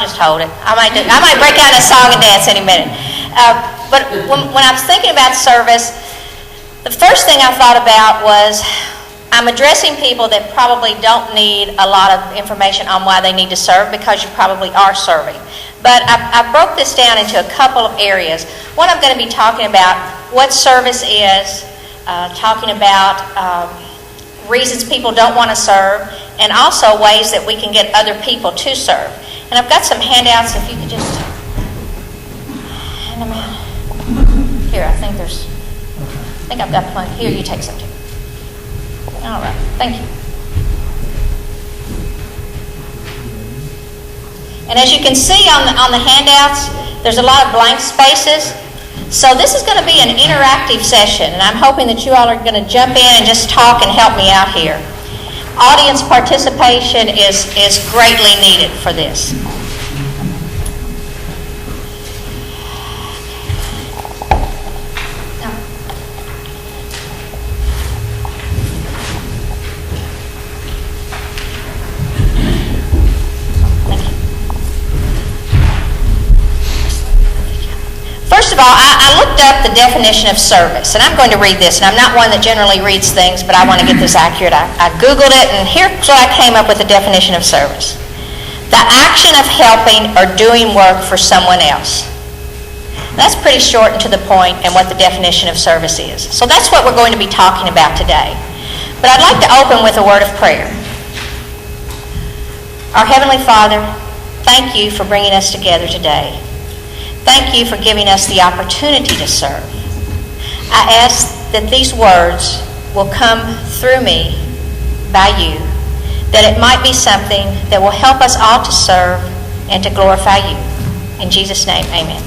just hold it. I might break out in a song and dance any minute. But when I was thinking about service, the first thing I thought about was I'm addressing people that probably don't need a lot of information on why they need to serve because you probably are serving. But I broke this down into a couple of areas. One, I'm going to be talking about what service is, talking about reasons people don't want to serve, and also ways that we can get other people to serve. And I've got some handouts, if you could just hand them out. Here, I think I've got plenty. Here, you take some too. All right, thank you. And as you can see on the handouts, there's a lot of blank spaces. So this is going to be an interactive session, and I'm hoping that you all are going to jump in and just talk and help me out here. Audience participation is greatly needed for this. First of all, I looked up the definition of service, and I'm going to read this, and I'm not one that generally reads things, but I want to get this accurate. I Googled it, and here's what I came up with the definition of service. The action of helping or doing work for someone else. That's pretty short and to the point in what the definition of service is. So that's what we're going to be talking about today. But I'd like to open with a word of prayer. Our Heavenly Father, thank you for bringing us together today. Thank you for giving us the opportunity to serve. I ask that these words will come through me by you, that it might be something that will help us all to serve and to glorify you. In Jesus' name, amen.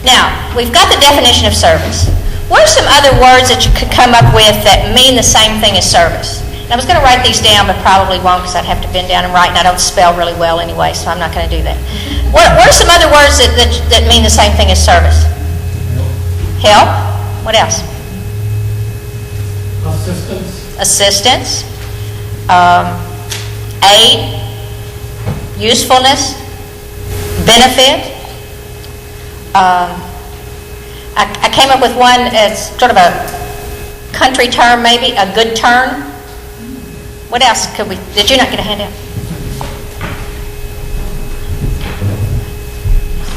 Now, we've got the definition of service. What are some other words that you could come up with that mean the same thing as service? And I was going to write these down, but probably won't because I'd have to bend down and write, and I don't spell really well anyway, so I'm not going to do that. What are some other words that mean the same thing as service? Help. What else? Assistance. Aid. Usefulness. Benefit. I came up with one as sort of a country term, maybe, a good turn. What else could we, did you not get a handout?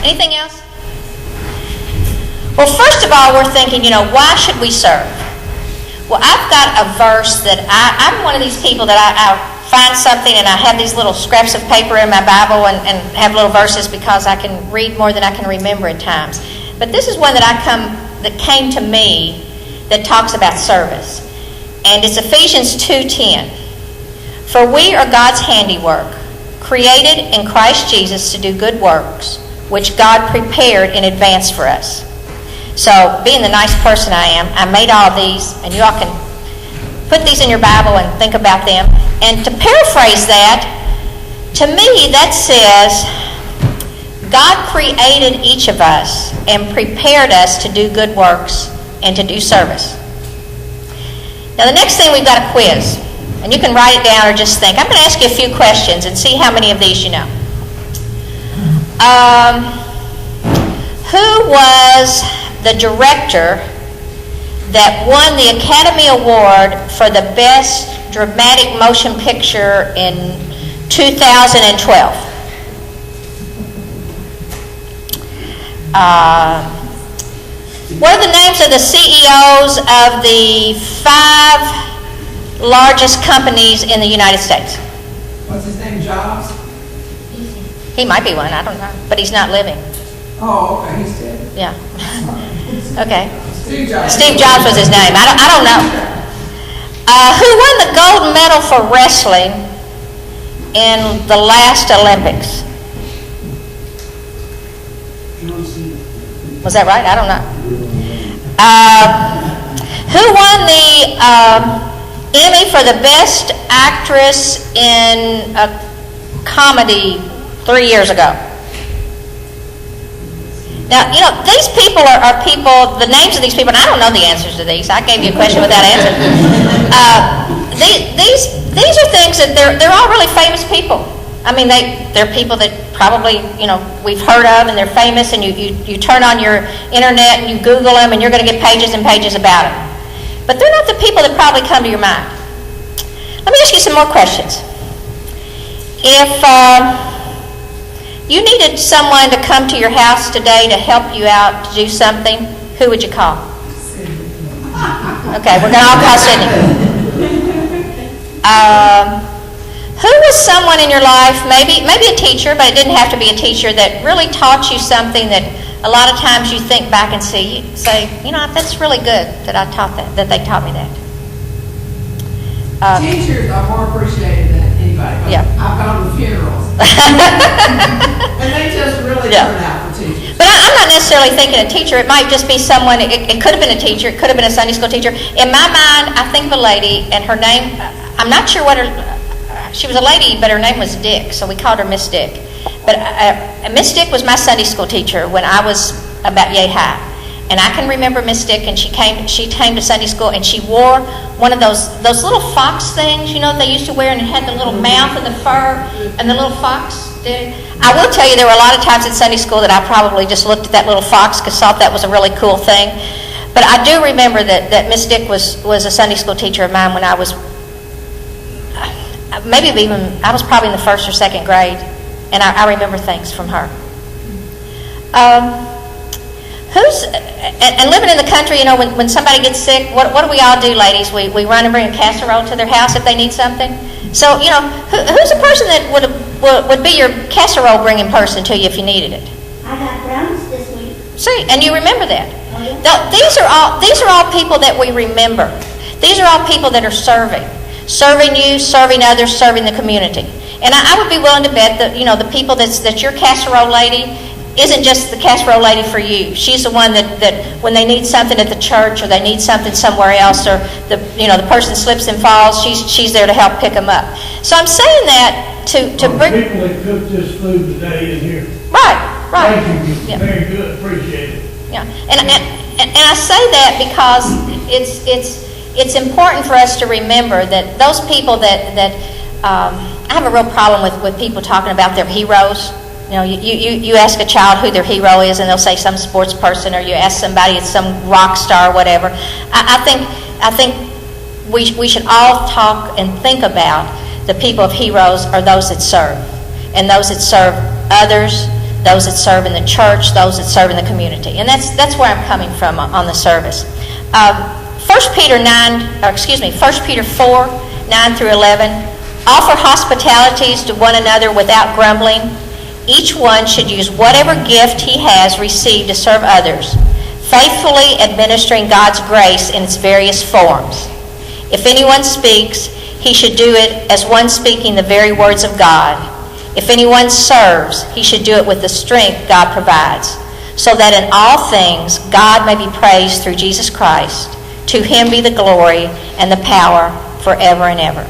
Anything else? Well, first of all, we're thinking, why should we serve? Well, I've got a verse that I'm one of these people that I find something and I have these little scraps of paper in my Bible and have little verses because I can read more than I can remember at times. But this is one that came to me that talks about service. And it's Ephesians 2:10. For we are God's handiwork, created in Christ Jesus to do good works, which God prepared in advance for us. So, being the nice person I am, I made all of these, and you all can put these in your Bible and think about them. And to paraphrase that, to me that says, God created each of us and prepared us to do good works and to do service. Now, the next thing, we've got a quiz. And you can write it down or just think. I'm going to ask you a few questions and see how many of these you know. Who was the director that won the Academy Award for the Best Dramatic Motion Picture in 2012? What are the names of the CEOs of the 5 largest companies in the United States? What's his name, Jobs? He might be one, I don't know, but he's not living. Oh, okay, he's dead. Yeah. Okay. Steve Jobs. Steve Jobs was his name. I don't know. Who won the gold medal for wrestling in the last Olympics? Was that right? I don't know. Who won the Emmy for the Best Actress in a Comedy 3 years ago? Now, these people are people, the names of these people, and I don't know the answers to these. I gave you a question without answering. These are things that they're all really famous people. I mean, they're people that probably, we've heard of and they're famous, and you turn on your internet and you Google them and you're going to get pages and pages about them. But they're not the people that probably come to your mind. Let me ask you some more questions. If you needed someone to come to your house today to help you out to do something, who would you call? Okay, we're going to all call Sydney. Who was someone in your life, maybe a teacher, but it didn't have to be a teacher, that really taught you something that a lot of times you think back and say, that's really good that I taught that they taught me that. Teachers are more appreciated than anybody. Yeah. I've gone to funerals. And they just really turn out for teachers. But I'm not necessarily thinking a teacher. It might just be someone, it could have been a teacher, it could have been a Sunday school teacher. In my mind, I think of a lady, and her name, I'm not sure what she was a lady, but her name was Dick, so we called her Miss Dick. But Miss Dick was my Sunday school teacher when I was about yay high. And I can remember Miss Dick, and she came to Sunday school, and she wore one of those little fox things, that they used to wear, and it had the little mouth and the fur and the little fox. I will tell you, there were a lot of times at Sunday school that I probably just looked at that little fox because thought that was a really cool thing. But I do remember that Miss Dick was a Sunday school teacher of mine when I was I was probably in the first or second grade, and I remember things from her. And living in the country, when somebody gets sick, what do we all do, ladies? We run and bring a casserole to their house if they need something. So, who's a person that would be your casserole bringing person to you if you needed it? I got brownies this week. See, and you remember that. Oh, yeah. Now, these are all people that we remember. These are all people that are serving you, serving others, serving the community. And I would be willing to bet that the people that's your casserole lady isn't just the casserole lady for you. She's the one that when they need something at the church or they need something somewhere else, or the person slips and falls, she's there to help pick them up. So I'm saying that to bring people that cooked this food today in here. Right. Thank you. Yeah. Very good. Appreciate it. Yeah, and I say that because it's important for us to remember that those people that I have a real problem with people talking about their heroes. You ask a child who their hero is, and they'll say some sports person, or you ask somebody, it's some rock star or whatever. I think we should all talk and think about the people of heroes are those that serve, and those that serve others, those that serve in the church, those that serve in the community. And that's where I'm coming from on the service. 1 Peter 4, 9 through 11, offer hospitalities to one another without grumbling. Each one should use whatever gift he has received to serve others, faithfully administering God's grace in its various forms. If anyone speaks, he should do it as one speaking the very words of God. If anyone serves, he should do it with the strength God provides, so that in all things God may be praised through Jesus Christ. To him be the glory and the power forever and ever.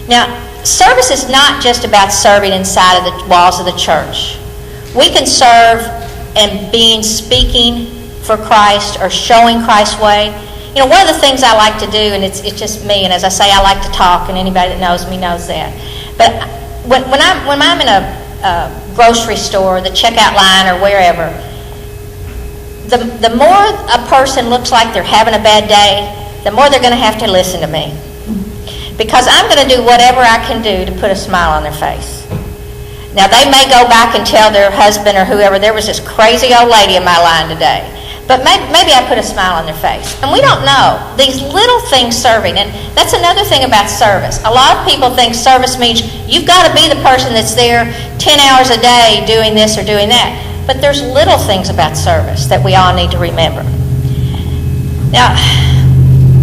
Now, service is not just about serving inside of the walls of the church. We can serve and speaking for Christ or showing Christ's way. One of the things I like to do, and it's just me, and as I say, I like to talk, and anybody that knows me knows that. But when I'm in a grocery store, the checkout line, or wherever, the more a person looks like they're having a bad day, the more they're going to have to listen to me. Because I'm going to do whatever I can do to put a smile on their face. Now, they may go back and tell their husband or whoever, there was this crazy old lady in my line today. But maybe I put a smile on their face. And we don't know. These little things serving. And that's another thing about service. A lot of people think service means you've got to be the person that's there 10 hours a day doing this or doing that. But there's little things about service that we all need to remember. Now,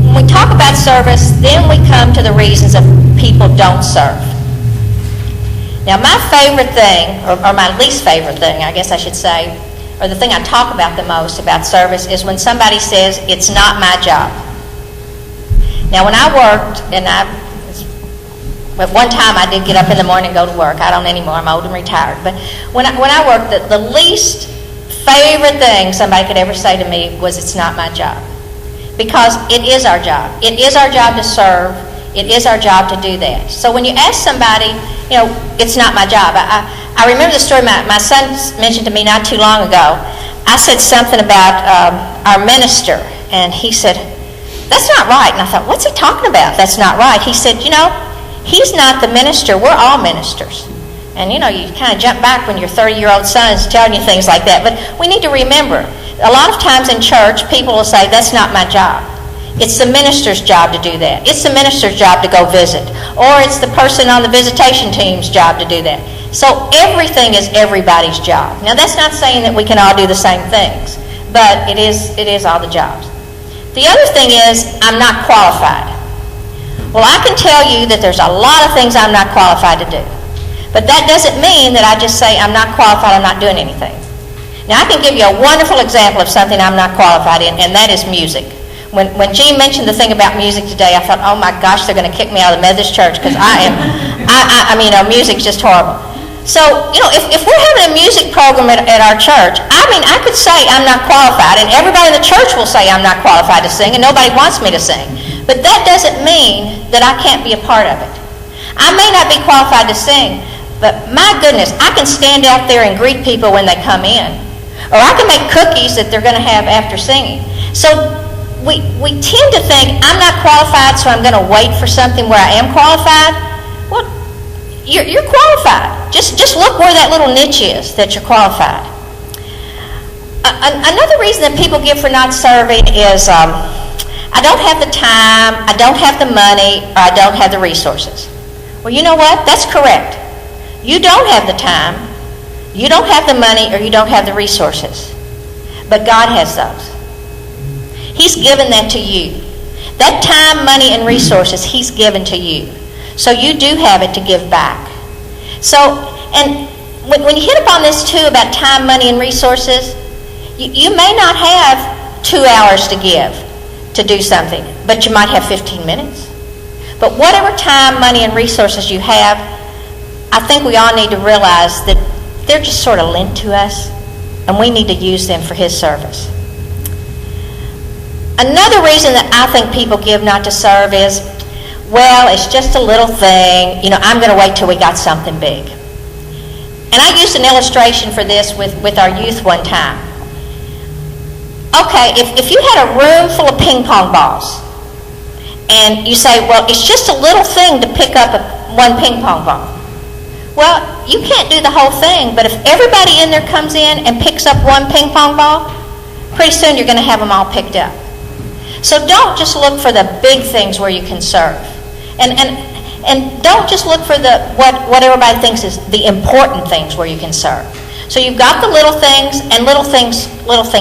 when we talk about service, then we come to the reasons that people don't serve. Now, my favorite thing, or my least favorite thing, I guess I should say, or the thing I talk about the most about service, is when somebody says, it's not my job. Now, when I worked, and at one time I did get up in the morning and go to work. I don't anymore. I'm old and retired. But when I worked, the least favorite thing somebody could ever say to me was, it's not my job. Because it is our job. It is our job to serve. It is our job to do that. So when you ask somebody, it's not my job. I remember the story my son mentioned to me not too long ago. I said something about our minister, and he said, "That's not right." And I thought, what's he talking about? That's not right. He said, he's not the minister. We're all ministers. And, you kind of jump back when your 30-year-old son is telling you things like that. But we need to remember, a lot of times in church, people will say, that's not my job. It's the minister's job to do that. It's the minister's job to go visit. Or it's the person on the visitation team's job to do that. So everything is everybody's job. Now, that's not saying that we can all do the same things, but it is all the jobs. The other thing is, I'm not qualified. Well, I can tell you that there's a lot of things I'm not qualified to do. But that doesn't mean that I just say I'm not qualified, I'm not doing anything. Now, I can give you a wonderful example of something I'm not qualified in, and that is music. When Jean mentioned the thing about music today, I thought, oh my gosh, they're going to kick me out of the Methodist church because music's just horrible. So, if we're having a music program at our church, I could say I'm not qualified, and everybody in the church will say I'm not qualified to sing, and nobody wants me to sing. But that doesn't mean that I can't be a part of it. I may not be qualified to sing, but my goodness, I can stand out there and greet people when they come in. Or I can make cookies that they're going to have after singing. So we tend to think, I'm not qualified, so I'm going to wait for something where I am qualified. Well, you're qualified. Just look where that little niche is that you're qualified. Another reason that people give for not serving is, I don't have the time, I don't have the money, or I don't have the resources. Well, you know what? That's correct. You don't have the time, you don't have the money, or you don't have the resources. But God has those. He's given that to you. That time, money, and resources He's given to you. So you do have it to give back. So, and when you hit upon this too about time, money, and resources, you may not have 2 hours to give to do something, but you might have 15 minutes. But whatever time, money, and resources you have, I think we all need to realize that they're just sort of lent to us, and we need to use them for His service. Another reason that I think people give not to serve is, well, it's just a little thing. I'm going to wait till we got something big. And I used an illustration for this with our youth one time. Okay, if you had a room full of ping pong balls, and you say, well, it's just a little thing to pick up one ping pong ball. Well, you can't do the whole thing, but if everybody in there comes in and picks up one ping pong ball, pretty soon you're going to have them all picked up. So don't just look for the big things where you can serve. And don't just look for what everybody thinks is the important things where you can serve. So you've got the little things, and little things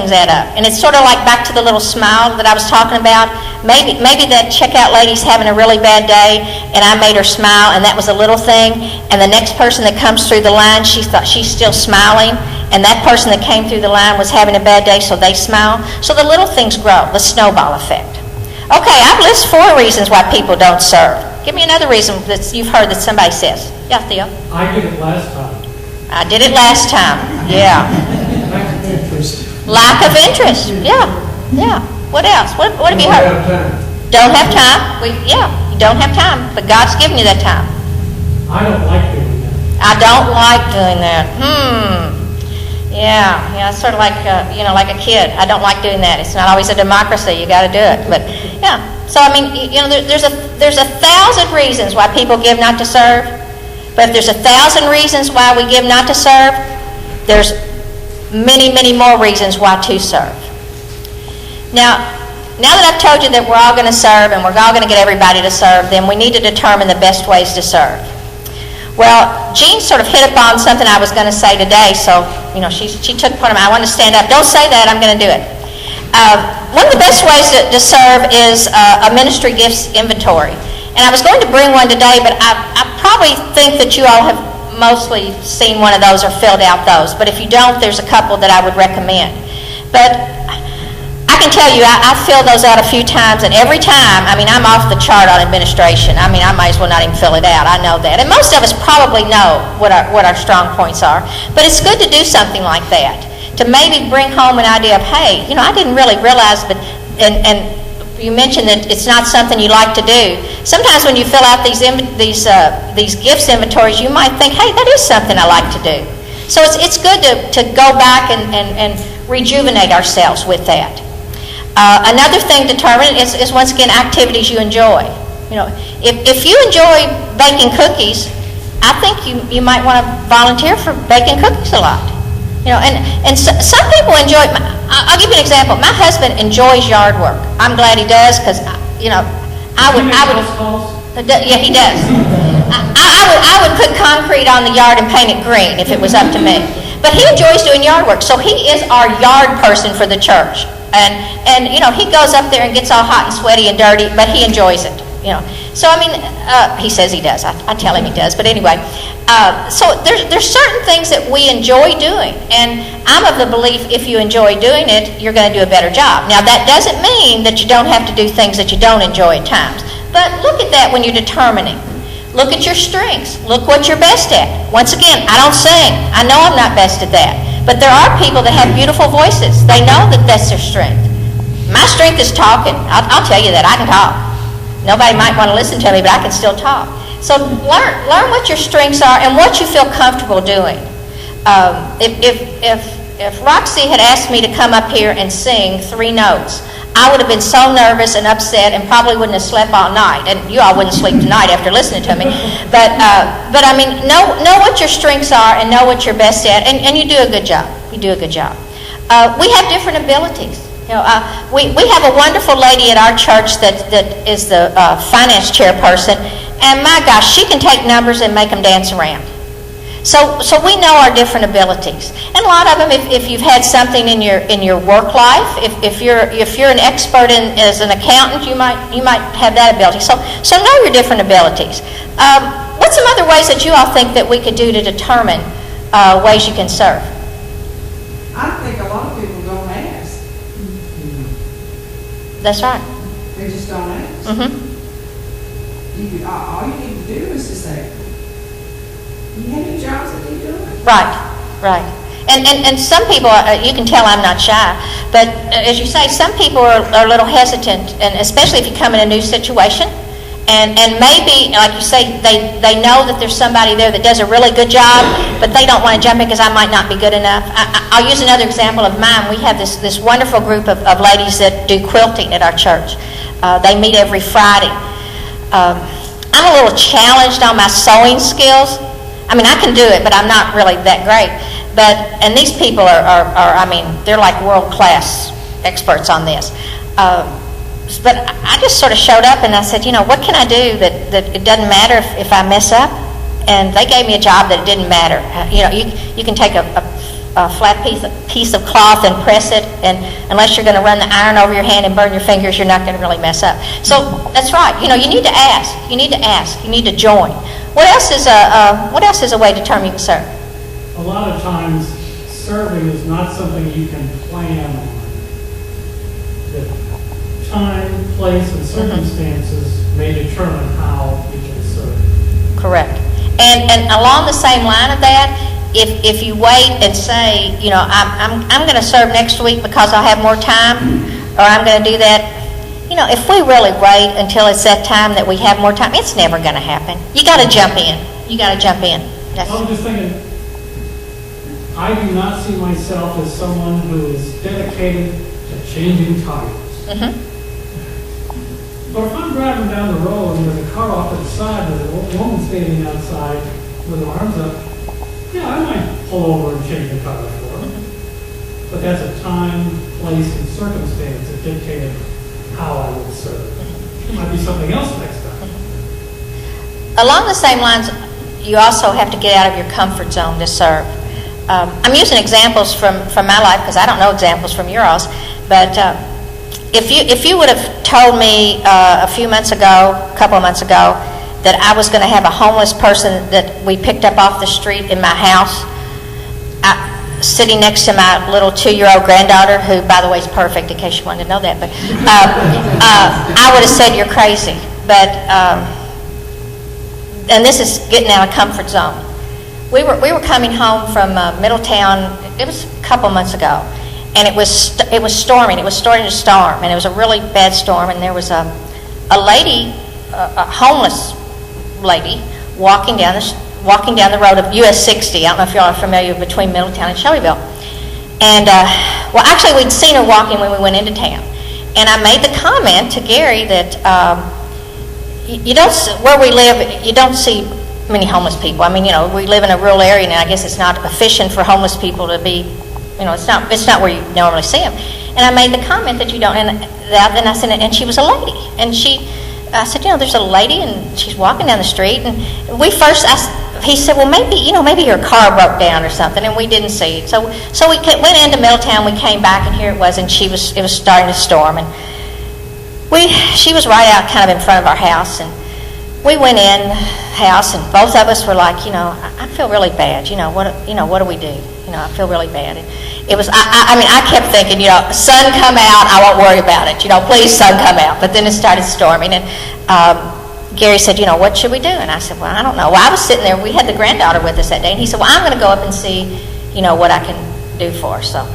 add up. And it's sort of like back to the little smile that I was talking about. Maybe that checkout lady's having a really bad day, and I made her smile, and that was a little thing. And the next person that comes through the line, she thought she's still smiling, and that person that came through the line was having a bad day, so they smile. So the little things grow, the snowball effect. Okay, I've listed 4 reasons why people don't serve. Give me another reason that you've heard that somebody says. Yeah, Theo? I did it last time. I did it last time. Yeah. Lack of interest. Lack of interest. Yeah. What else? What have you heard? Don't have time. You don't have time, but God's given you that time. I don't like doing that. I don't like doing that. Yeah, it's sort of like like a kid. I don't like doing that. It's not always a democracy. You got to do it. But yeah. So there's 1,000 reasons why people give not to serve. But if there's 1,000 reasons why we give not to serve, there's many, many more reasons why to serve. Now that I've told you that we're all going to serve and we're all going to get everybody to serve, then we need to determine the best ways to serve. Well, Jean sort of hit upon something I was going to say today, so she took part of my. I want to stand up. Don't say that. I'm going to do it. One of the best ways to serve is a ministry gifts inventory. And I was going to bring one today, but I probably think that you all have mostly seen one of those or filled out those. But if you don't, there's a couple that I would recommend. But I can tell you, I filled those out a few times, and every time, I'm off the chart on administration. I might as well not even fill it out. I know that. And most of us probably know what our strong points are. But it's good to do something like that, to maybe bring home an idea of, hey, I didn't really realize, but and you mentioned that it's not something you like to do. Sometimes when you fill out these gifts inventories, you might think, hey, that is something I like to do. So it's good to go back and rejuvenate ourselves with that. Another thing determined is once again activities you enjoy. If you enjoy baking cookies, I think you might want to volunteer for baking cookies a lot. And some people enjoy. I'll give you an example. My husband enjoys yard work. I'm glad he does because I would. House calls? Yeah, he does. I would put concrete on the yard and paint it green if it was up to me. But he enjoys doing yard work, so he is our yard person for the church. And he goes up there and gets all hot and sweaty and dirty, but he enjoys it. So I mean, he says he does. I tell him he does. But anyway, so there's certain things that we enjoy doing, and I'm of the belief if you enjoy doing it, you're going to do a better job. Now that doesn't mean that you don't have to do things that you don't enjoy at times. But look at that when you're determining. Look at your strengths. Look what you're best at. Once again, I don't sing. I know I'm not best at that. But there are people that have beautiful voices. They know that that's their strength. My strength is talking. I'll tell you that. I can talk. Nobody might want to listen to me, but I can still talk. So learn what your strengths are and what you feel comfortable doing. If Roxy had asked me to come up here and sing 3 notes, I would have been so nervous and upset and probably wouldn't have slept all night. And you all wouldn't sleep tonight after listening to me. But I mean, know what your strengths are and know what you're best at, and you do a good job. You do a good job. We have different abilities. We have a wonderful lady at our church that is the finance chairperson, and my gosh, she can take numbers and make them dance around. So we know our different abilities, and a lot of them, if you've had something in your work life, if you're an expert as an accountant, you might have that ability. So know your different abilities. What's some other ways that you all think that we could do to determine ways you can serve? I think a lot of people don't ask. That's right. They just don't ask. Mm-hmm. All you need to do is to say, you have any jobs that you doing? Right. And some people, you can tell I'm not shy, but as you say, some people are a little hesitant, and especially if you come in a new situation, and maybe, like you say, they know that there's somebody there that does a really good job, but they don't want to jump in because I might not be good enough. I'll use another example of mine. We have this wonderful group of ladies that do quilting at our church. They meet every Friday. I'm a little challenged on my sewing skills. I mean, I can do it, but I'm not really that great. And these people are I mean, they're like world-class experts on this. But I just sort of showed up and I said, what can I do that it doesn't matter if I mess up? And they gave me a job that it didn't matter. You can take a flat piece of cloth and press it, and unless you're going to run the iron over your hand and burn your fingers, you're not going to really mess up. So that's right. You need to ask. You need to ask. You need to join. What else is a way to determine you can serve? A lot of times, serving is not something you can plan on. The time, place, and circumstances may determine how you can serve. Correct. And along the same line of that, if you wait and say, I'm going to serve next week because I'll have more time, or I'm going to do that, if we really wait until it's that time that we have more time, it's never going to happen. You got to jump in. You got to jump in. I'm just thinking, I do not see myself as someone who is dedicated to changing tires. Mm-hmm. But if I'm driving down the road and there's a car off to the side with a woman standing outside with her arms up, I might pull over and change the tire for her. Mm-hmm. But that's a time, place, and circumstance that dictated how I would serve. It might be something else next time. Along the same lines, you also have to get out of your comfort zone to serve. I'm using examples from my life because I don't know examples from yours, but if you would have told me a couple of months ago, that I was going to have a homeless person that we picked up off the street in my house, sitting next to my little 2-year-old granddaughter, who, by the way, is perfect, in case you wanted to know that, but I would have said you're crazy. But and this is getting out of comfort zone. We were coming home from Middletown. It was a couple months ago, and it was storming. It was starting to storm, and it was a really bad storm. And there was a lady, a homeless lady, walking down the road of US 60. I don't know if y'all are familiar between Middletown and Shelbyville. And well, actually, we'd seen her walking when we went into town. And I made the comment to Gary that you don't, where we live, you don't see many homeless people. I mean, you know, we live in a rural area, and I guess it's not efficient for homeless people to be, you know, it's not where you normally see them. And I made the comment that you don't, and I said, and she was a lady, and I said, you know, there's a lady, and she's walking down the street, and he said, well, maybe her car broke down or something, and we didn't see it. So we went into Middletown, we came back, and here it was, and it was starting to storm, and she was right out kind of in front of our house, and we went in house, and both of us were like, you know, I feel really bad. You know, what do we do? You know, I feel really bad. And it was, I mean, I kept thinking, you know, sun come out, I won't worry about it. You know, please, sun come out. But then it started storming, and Gary said, you know, what should we do? And I said, well, I don't know. Well, I was sitting there. We had the granddaughter with us that day, and he said, well, I'm going to go up and see, you know, what I can do for her. So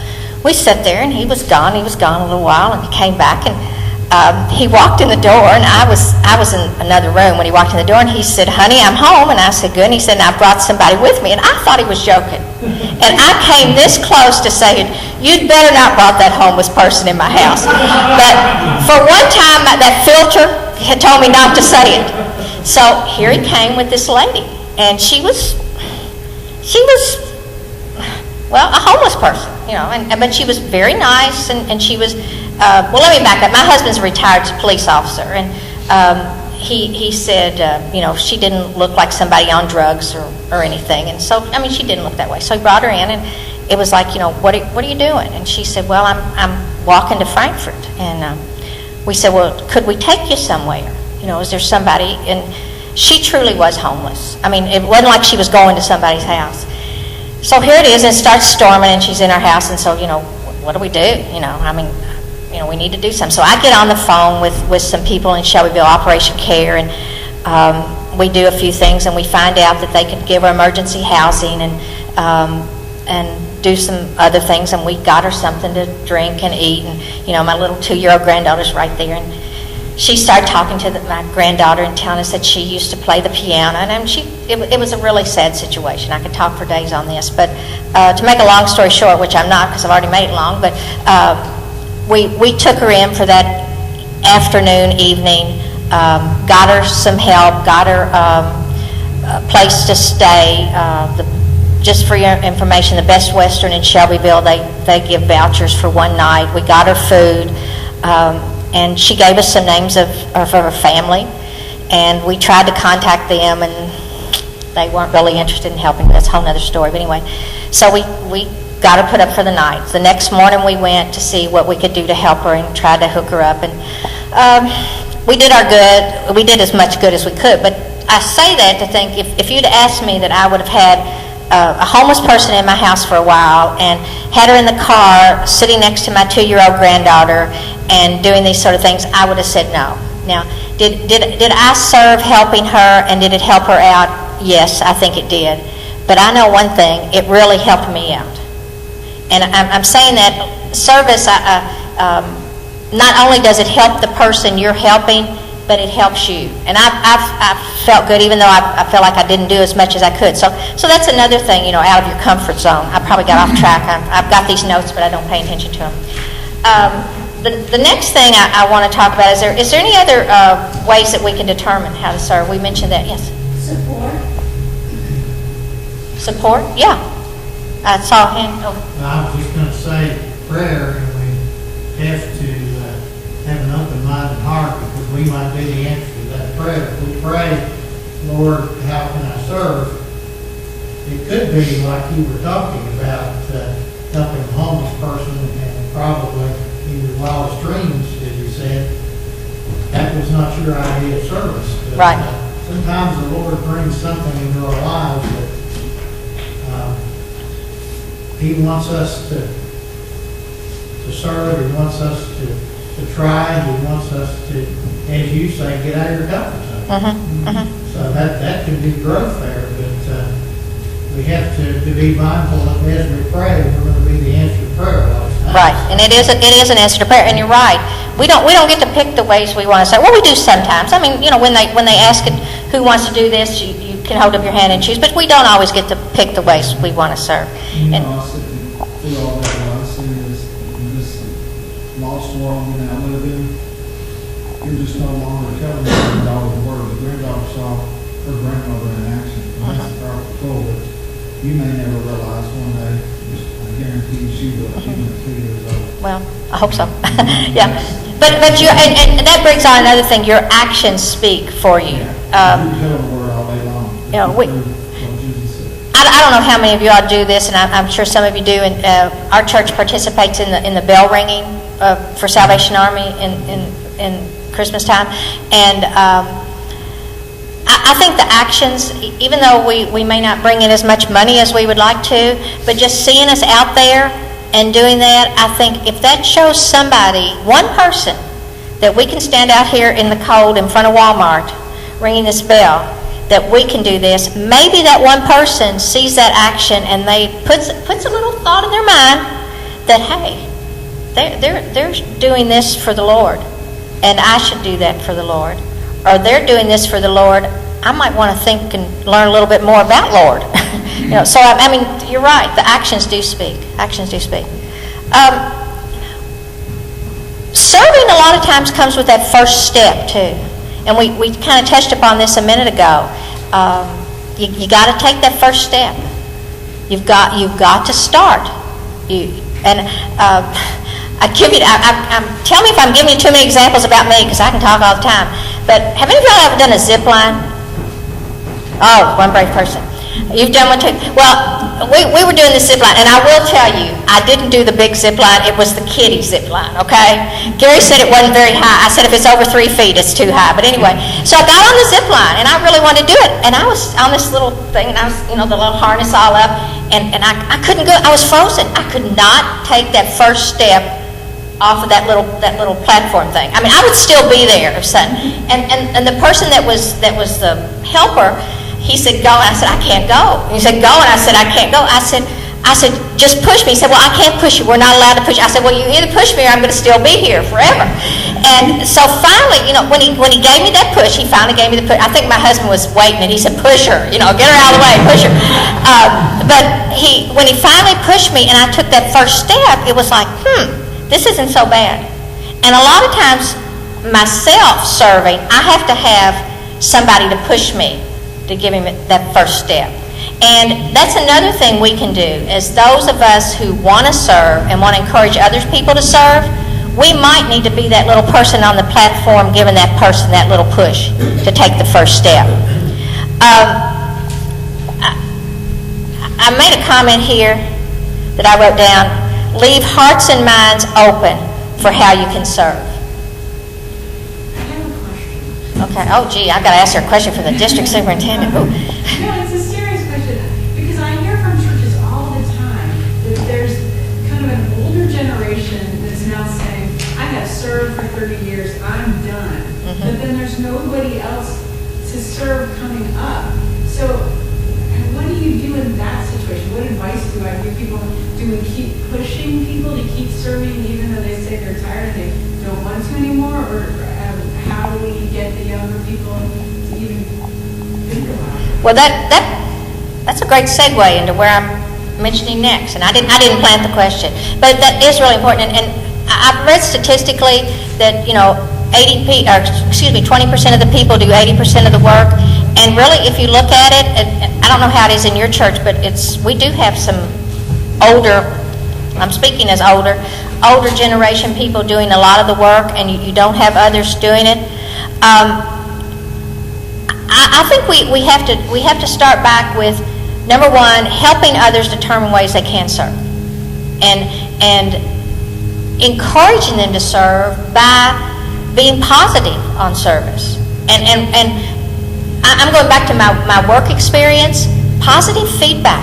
we sat there, and he was gone. He was gone a little while, and he came back, and he walked in the door, and I was in another room when he walked in the door, and he said, honey, I'm home. And I said, good. And he said, and I brought somebody with me. And I thought he was joking. And I came this close to saying, you'd better not brought that homeless person in my house. But for one time, that filter had told me not to say it. So here he came with this lady, and she was well, a homeless person, you know, but she was very nice, and she was, well, let me back up. My husband's a retired police officer, and he said, you know, she didn't look like somebody on drugs or anything, and so, I mean, she didn't look that way. So he brought her in, and it was like, you know, what are you doing? And she said, well, I'm walking to Frankfort, and we said, well, could we take you somewhere? You know, is there somebody? And she truly was homeless. I mean, it wasn't like she was going to somebody's house. So here it is, and it starts storming, and she's in our house, and so, you know, what do we do? You know, I mean, you know, we need to do something. So I get on the phone with some people in Shelbyville, Operation Care, and we do a few things, and we find out that they could give her emergency housing and do some other things, and we got her something to drink and eat, and, you know, my little 2-year-old granddaughter's right there, and she started talking to my granddaughter and telling us that she used to play the piano, and it was a really sad situation. I could talk for days on this, but to make a long story short, which I'm not because I've already made it long, but we took her in for that afternoon, evening, got her some help, got her a place to stay. Just for your information, the Best Western in Shelbyville, they give vouchers for one night. We got her food. And she gave us some names of her family, and we tried to contact them, and they weren't really interested in helping. That's a whole other story. But anyway, so we got her put up for the night. The next morning we went to see what we could do to help her and tried to hook her up. And we did our good. We did as much good as we could. But I say that to think, if you'd asked me that I would have had a homeless person in my house for a while and had her in the car sitting next to my 2-year-old granddaughter and doing these sort of things, I would have said no. Now, did I serve helping her, and did it help her out? Yes, I think it did. But I know one thing, it really helped me out. And I'm saying that service, not only does it help the person you're helping, but it helps you. And I've felt good, even though I felt like I didn't do as much as I could. So that's another thing, you know, out of your comfort zone. I probably got off track. I've got these notes, but I don't pay attention to them. The next thing I want to talk about, is there any other ways that we can determine how to serve? We mentioned that, yes. Support. Support? Yeah. I saw him. Oh. I was just going to say prayer, and we have to have an open-minded heart, because we might be the answer to that prayer. If we pray, Lord, how can I serve? It could be like you were talking about, helping a homeless person, and probably in your wildest dreams, as you said, that was not your idea of service. But, right. Sometimes the Lord brings something into our lives that He wants us to serve. He wants us to try. He wants us to, as you say, get out of your comfort zone. Mm-hmm. Mm-hmm. So that can be growth there, but we have to be mindful that as we pray, we're going to be the answer to prayer a lot of times. Right, and it is an answer to prayer, and you're right. We don't get to pick the ways we want to serve. Well, we do sometimes. I mean, when they ask it, who wants to do this, you can hold up your hand and choose, but we don't always get to pick the ways we want to serve. You And know, I sit through all that, what I see is this lost world we now live in. You're just no longer telling your granddaughter the word. The granddaughter saw her grandmother in action. And that's the powerful tool that you may never realize one day. I guarantee she will, even at 2 years old. well, I hope so. Yeah, but you and that brings on another thing. Your actions speak for you. You tell the word all day long. Yeah, Just we- prove what Jesus said. I don't know how many of you all do this, and I'm sure some of you do. And our church participates in the bell ringing for Salvation Army in Christmas time, and I think the actions, even though we may not bring in as much money as we would like to, but just seeing us out there and doing that, I think if that shows somebody, one person, that we can stand out here in the cold in front of Walmart ringing this bell, that we can do this, maybe that one person sees that action and they puts a little thought in their mind that, hey, they're doing this for the Lord, and I should do that for the Lord. Or they're doing this for the Lord, I might want to think and learn a little bit more about Lord. So I mean, you're right. The actions do speak. Actions do speak. Serving a lot of times comes with that first step too, and we kind of touched upon this a minute ago. You got to take that first step. You've got to start. Tell me if I'm giving you too many examples about me, because I can talk all the time. But have any of y'all ever done a zip line? Oh, one brave person. You've done one too? Well, we were doing the zip line, and I will tell you, I didn't do the big zip line. It was the kiddie zip line, okay? Gary said it wasn't very high. I said if it's over 3 feet, it's too high. But anyway, so I got on the zip line, and I really wanted to do it. And I was on this little thing, and I was, the little harness all up, and I couldn't go. I was frozen. I could not take that first step off of that little platform thing. I mean, I would still be there. And the person that was the helper, he said, go. And I said, I can't go. And he said, go. And I said, I can't go. I said, just push me. He said, well, I can't push you. We're not allowed to push you. I said, well, you either push me or I'm going to still be here forever. And so finally, when he gave me that push, he finally gave me the push. I think my husband was waiting, and he said, push her. Get her out of the way. Push her. But when he finally pushed me and I took that first step, it was like, this isn't so bad. And a lot of times, myself serving, I have to have somebody to push me to give him that first step. And that's another thing we can do, as those of us who want to serve and want to encourage other people to serve, we might need to be that little person on the platform giving that person that little push to take the first step. I made a comment here that I wrote down: leave hearts and minds open for how you can serve. I have a question. Okay. Oh, gee, I got to ask her a question from the district superintendent. Ooh. No, it's a serious question, because I hear from churches all the time that there's kind of an older generation that's now saying, I have served for 30 years, I'm done. But then there's nobody else to serve coming up. So what do you do in that situation? What advice do I give people? Do we keep pushing people to keep serving even though they say they're tired and they don't want to anymore? Or how do we get the younger people to even think about it? Well, that's a great segue into where I'm mentioning next. And I didn't plant the question, but that is really important. And I've read statistically that 20% of the people do 80% of the work. And really, if you look at it, I don't know how it is in your church, but we do have some older, I'm speaking as older generation people doing a lot of the work, and you don't have others doing it. I think we have to start back with, number one, helping others determine ways they can serve, and encouraging them to serve by being positive on service. And I'm going back to my work experience. Positive feedback.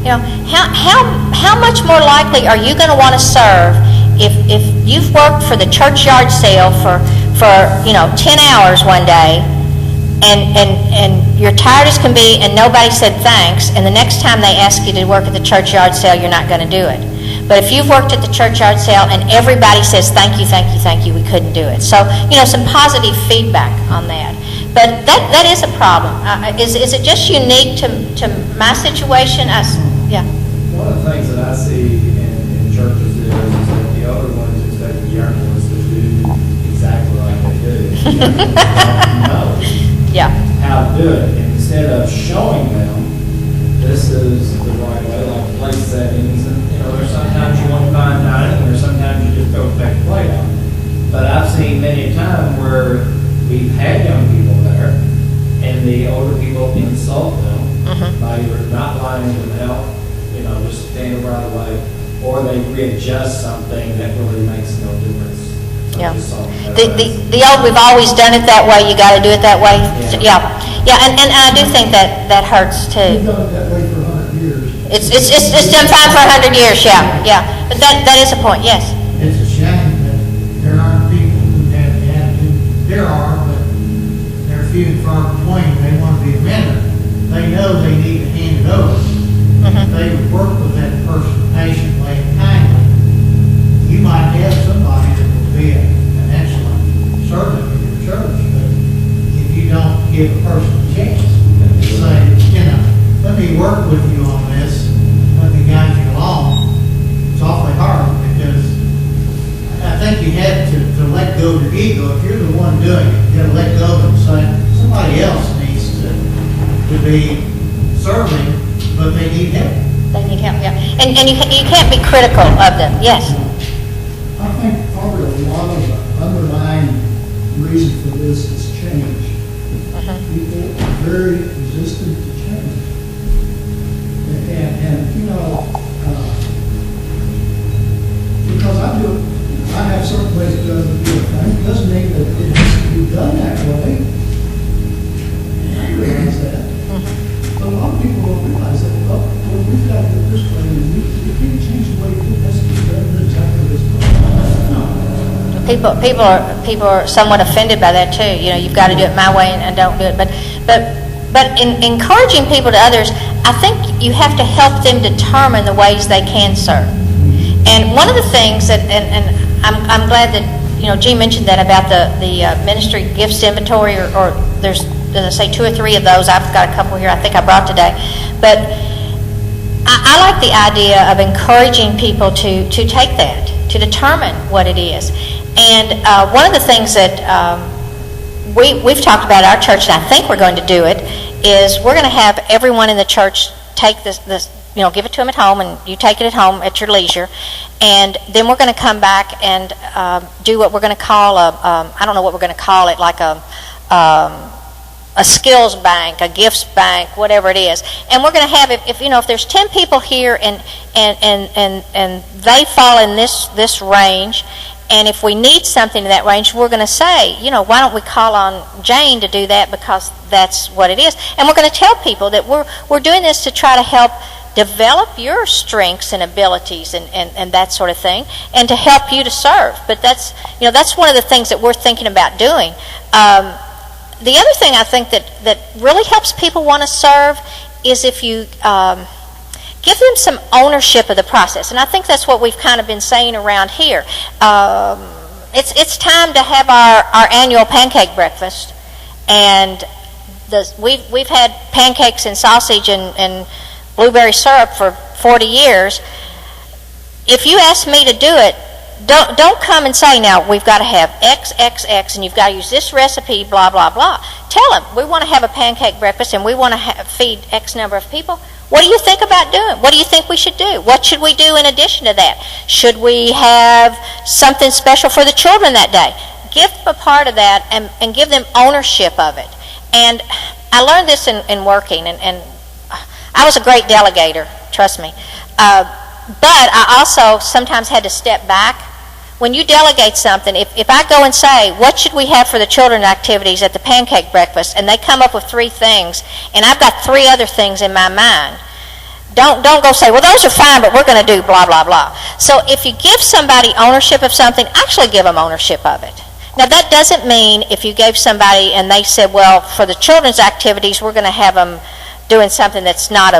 How much more likely are you going to want to serve if you've worked for the church yard sale for 10 hours one day, and you're tired as can be, and nobody said thanks, and the next time they ask you to work at the church yard sale, you're not going to do it. But if you've worked at the churchyard sale and everybody says, thank you, thank you, thank you, we couldn't do it. So, some positive feedback on that. But that is a problem. Is it just unique to my situation? Yeah. One of the things that I see in churches is that the older ones expect the younger ones to do exactly like they do. The younger ones don't know Yeah. how to do it. And instead of showing them, this is the right way, like place settings, and there's sometimes you want to find dining, or sometimes you just go back to play out. But I've seen many a time where we've had young people there, and the older people insult them by either not allowing them to help, just stand right away, or they readjust something that really makes no difference. Yeah. The old, we've always done it that way, you got to do it that way. Yeah. And I do think that hurts too. We've done it that way for 100 years. It's done fine for 100 years, yeah. But that is a point, yes. It's a shame that there aren't people who have the attitude. There are, but they're few and far between. They want to be a mentor. They know they need to hand it over. If they would work with that person patiently and kindly, you might have somebody that will be an excellent servant in your church, but if you don't give a person a chance to say, let me work with you on this, let me guide you along, it's awfully hard, because I think you have to let go of your ego. If you're the one doing it, you got to let go of it and say, somebody else needs to be serving, but they need help. They need help, yeah. And you can't be critical of them, yes. I think probably a lot of the underlying reason for this is change. People are very resistant to change. And because I have certain ways to do a thing, doesn't mean that it has to be done that way. I realize that. But a lot of people don't realize that, well, we've got to do it this way, and we can't change the way we do this, it's done exactly this way. People are somewhat offended by that too. You've got to do it my way and don't do it. But in encouraging people to others, I think you have to help them determine the ways they can serve. And one of the things that, and I'm glad that Jean mentioned that about the ministry gifts inventory, or there's, as I say, 2 or 3 of those. I've got a couple here I think I brought today. But I like the idea of encouraging people to take that, to determine what it is. And one of the things that we've talked about at our church, and I think we're going to do it, is we're going to have everyone in the church take this give it to them at home, and you take it at home at your leisure. And then we're going to come back and do what we're going to call I don't know what we're going to call it, like a skills bank, a gifts bank, whatever it is. And we're going to have, if there's 10 people here and they fall in this range, and if we need something in that range, we're going to say, why don't we call on Jane to do that, because that's what it is. And we're going to tell people that we're doing this to try to help develop your strengths and abilities and that sort of thing, and to help you to serve. But that's one of the things that we're thinking about doing. The other thing I think that really helps people want to serve is if you give them some ownership of the process. And I think that's what we've kind of been saying around here. It's time to have our annual pancake breakfast, and we've had pancakes and sausage and blueberry syrup for 40 years. If you ask me to do it, don't come and say, now we've got to have X, X, X, and you've got to use this recipe, blah, blah, blah. Tell them, we want to have a pancake breakfast and we want to feed X number of people. What do you think about doing? What do you think we should do? What should we do in addition to that? Should we have something special for the children that day? Give them a part of that and give them ownership of it. And I learned this in working, and I was a great delegator, trust me. But I also sometimes had to step back. When you delegate something, if I go and say, what should we have for the children's activities at the pancake breakfast, and they come up with 3 things, and I've got 3 other things in my mind, don't go say, well, those are fine, but we're going to do blah, blah, blah. So if you give somebody ownership of something, actually give them ownership of it. Now, that doesn't mean if you gave somebody and they said, well, for the children's activities, we're going to have them doing something that's not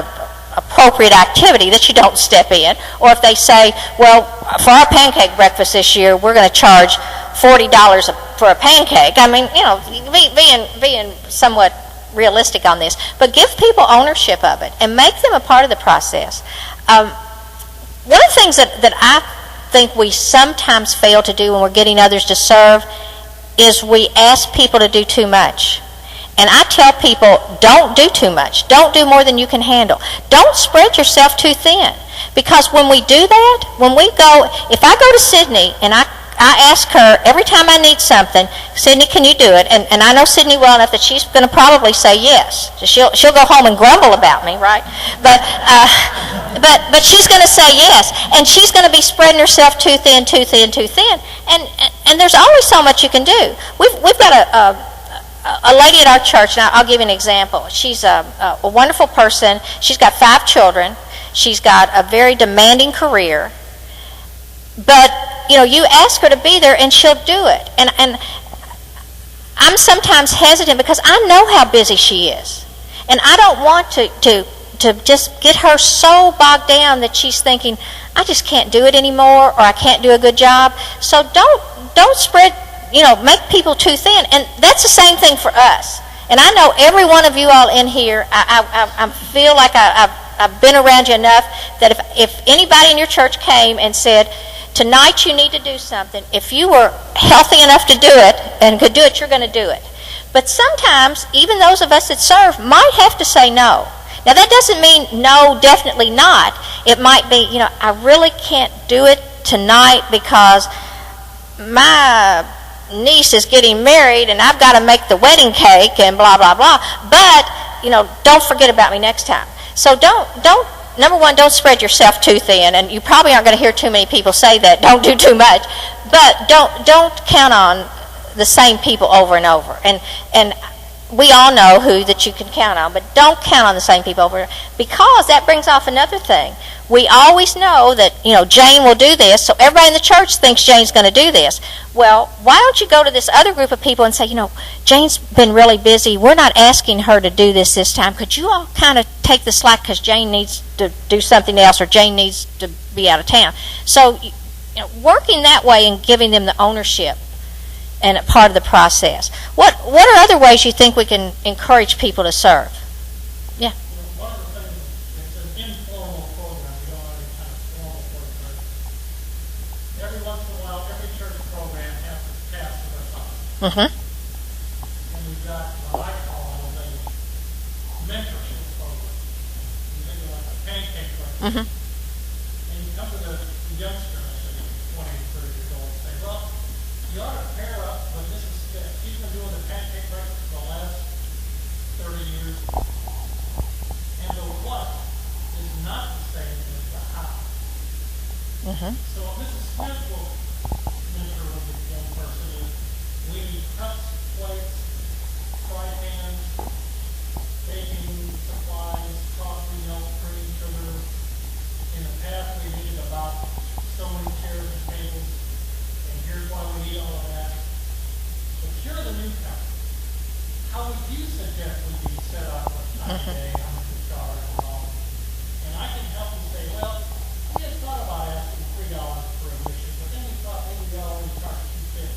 appropriate activity, that you don't step in. Or if they say, well, for our pancake breakfast this year, we're going to charge $40 for a pancake. I mean, being somewhat realistic on this, but give people ownership of it and make them a part of the process. One of the things that I think we sometimes fail to do when we're getting others to serve is we ask people to do too much. And I tell people, don't do too much. Don't do more than you can handle. Don't spread yourself too thin. Because when we do that, if I go to Sydney and I ask her every time I need something, Sydney, can you do it? And I know Sydney well enough that she's going to probably say yes. She'll go home and grumble about me, right? But she's going to say yes, and she's going to be spreading herself too thin. And there's only so much you can do. We've got a lady at our church. Now I'll give you an example. She's a wonderful person. She's got 5 children. She's got a very demanding career. But you ask her to be there and she'll do it. And I'm sometimes hesitant because I know how busy she is. And I don't want to just get her so bogged down that she's thinking, I just can't do it anymore, or I can't do a good job. So don't spread, make people too thin. And that's the same thing for us. And I know every one of you all in here, I feel like I've been around you enough that if anybody in your church came and said, tonight you need to do something, if you were healthy enough to do it and could do it, you're going to do it. But sometimes, even those of us that serve might have to say no. Now, that doesn't mean no, definitely not. It might be, I really can't do it tonight because my niece is getting married and I've got to make the wedding cake and blah, blah, blah. But, don't forget about me next time. So number one, don't spread yourself too thin, and you probably aren't going to hear too many people say that. Don't do too much, but don't count on the same people over and over. And we all know who that you can count on, but don't count on the same people over, because that brings off another thing. We always know that Jane will do this, so everybody in the church thinks Jane's going to do this. Well, why don't you go to this other group of people and say, Jane's been really busy. We're not asking her to do this time. Could you all kind of take the slack because Jane needs to do something else, or Jane needs to be out of town? So, working that way and giving them the ownership and a part of the process. What are other ways you think we can encourage people to serve? Yeah. One of the things, it's an informal program. We don't have any kind of formal program. Every once in a while, every church program has to pass the baton. Mm-hmm. And we've got what I call a mentorship program. You think of like a pancake program. Mm-hmm. And you come to the youngster, I say 20, 30 years old, and say, well, you ought to pair up with Mrs. Smith. She's been doing the pancake breakfast for the last 30 years. And the what is not the same as the how. Mm-hmm. So what Mrs. Smith will mentor with the young person is, we need cups, plates, fry pans, baking supplies, coffee, milk, cream, sugar. In the past, we needed about so many chairs and tables, and here's why we need all of that. If you're the newcomer, how would you suggest we be set up with time of day, how much we charge, and all? And I can help you say, well, we had thought about asking $3 for admission, but then we thought maybe we ought to only charge $2.50.